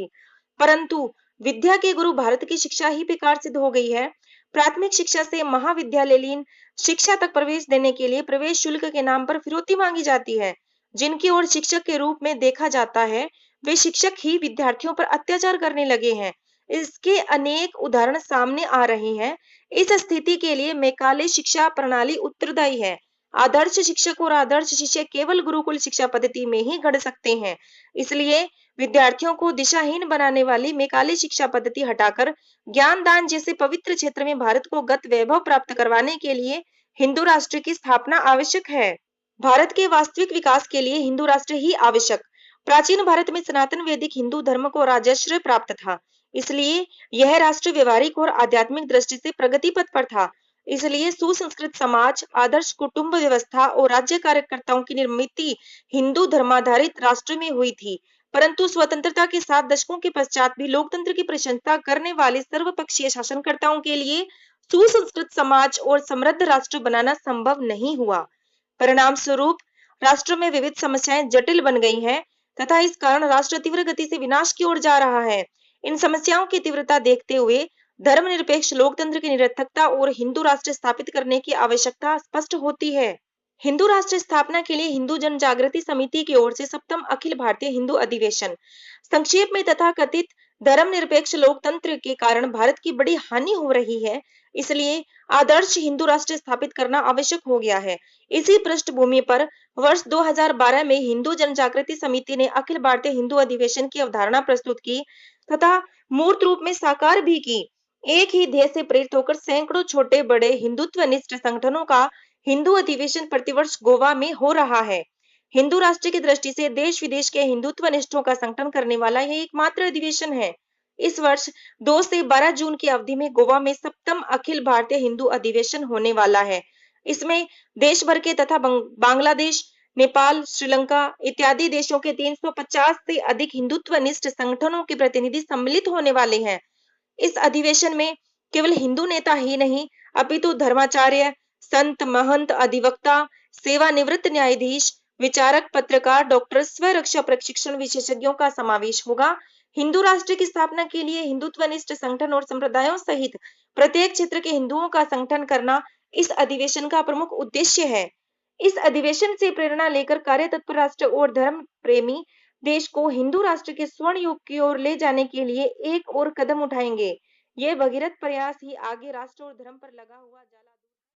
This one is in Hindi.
थी, परंतु विद्या के गुरु भारत की शिक्षा ही बेकार सिद्ध हो गई है। प्राथमिक शिक्षा से महाविद्यालयीन शिक्षा तक प्रवेश देने के लिए प्रवेश शुल्क के नाम पर फिरौती मांगी जाती है। जिनकी ओर शिक्षक के रूप में देखा जाता है, वे शिक्षक ही विद्यार्थियों पर अत्याचार करने लगे हैं। इसके अनेक उदाहरण सामने आ रहे हैं। इस स्थिति के लिए मैकाले शिक्षा प्रणाली उत्तरदायी है। आदर्श शिक्षक और आदर्श शिष्य केवल गुरुकुल शिक्षा पद्धति में ही घड़ सकते हैं। इसलिए विद्यार्थियों को दिशाहीन बनाने वाली मैकाले शिक्षा पद्धति हटाकर ज्ञान दान जैसे पवित्र क्षेत्र में भारत को गत वैभव प्राप्त करवाने के लिए हिंदू राष्ट्र की स्थापना आवश्यक है। भारत के वास्तविक विकास के लिए हिंदू राष्ट्र ही आवश्यक। प्राचीन भारत में सनातन वैदिक हिंदू धर्म को राजश्रय प्राप्त था, इसलिए यह राष्ट्र व्यवहारिक और आध्यात्मिक दृष्टि से प्रगति पथ पर था। इसलिए सुसंस्कृत समाज, आदर्श कुटुंब व्यवस्था और राज्य कार्यकर्ताओं की निर्मित हिंदू धर्माधारित राष्ट्र में हुई थी। परंतु स्वतंत्रता के 7 दशकों के पश्चात भी लोकतंत्र की प्रशंसा करने वाले सर्वपक्षीय शासनकर्ताओं के लिए सुसंस्कृत समाज और समृद्ध राष्ट्र बनाना संभव नहीं हुआ। परिणाम स्वरूप राष्ट्र में विविध समस्याएं जटिल बन गई हैं तथा इस कारण राष्ट्र तीव्र गति से विनाश की ओर जा रहा है। इन समस्याओं की तीव्रता देखते हुए धर्मनिरपेक्ष लोकतंत्र की निरर्थकता और हिंदू राष्ट्र स्थापित करने की आवश्यकता स्पष्ट होती है। हिंदू राष्ट्र स्थापना के लिए हिंदू जन जागृति समिति की ओर से 7वां अखिल भारतीय हिंदू अधिवेशन, संक्षेप में तथाकथित धर्मनिरपेक्ष लोकतंत्र के कारण भारत की बड़ी हानि हो रही है, इसलिए आदर्श हिंदू राष्ट्र स्थापित करना आवश्यक हो गया है। इसी पृष्ठभूमि पर वर्ष 2012 में हिंदू जन जागृति समिति ने अखिल भारतीय हिंदू अधिवेशन की अवधारणा प्रस्तुत की तथा मूर्त रूप में साकार भी की। एक ही ध्येय से प्रेरित होकर सैकड़ों छोटे बड़े हिंदुत्वनिष्ठ संगठनों का हिंदू अधिवेशन प्रतिवर्ष गोवा में हो रहा है। हिंदू राष्ट्र की दृष्टि से देश विदेश के हिंदुत्वनिष्ठों का संगठन करने वाला यह एकमात्र अधिवेशन है। इस वर्ष 2 से 12 जून की अवधि में गोवा में 7वां अखिल भारतीय हिंदू अधिवेशन होने वाला है। इसमें देश भर के तथा बांग्लादेश, नेपाल, श्रीलंका इत्यादि देशों के 350 से अधिक हिंदुत्वनिष्ठ संगठनों के प्रतिनिधि सम्मिलित होने वाले हैं। इस अधिवेशन में केवल हिंदू नेता ही नहीं, अपितु धर्माचार्य, संत, महंत, अधिवक्ता, सेवानिवृत्त न्यायाधीश, विचारक, पत्रकार, डॉक्टर, स्वरक्षा प्रशिक्षण विशेषज्ञों का समावेश होगा। हिंदू राष्ट्र की स्थापना के लिए हिंदुत्वनिष्ठ संगठन और संप्रदायों सहित प्रत्येक क्षेत्र के हिंदुओं का संगठन करना इस अधिवेशन का प्रमुख उद्देश्य है। इस अधिवेशन से प्रेरणा लेकर कार्य तत्पर राष्ट्र और धर्म प्रेमी देश को हिंदू राष्ट्र के स्वर्ण युग की ओर ले जाने के लिए एक और कदम उठाएंगे। ये भगीरथ प्रयास ही आगे राष्ट्र और धर्म पर लगा हुआ जाला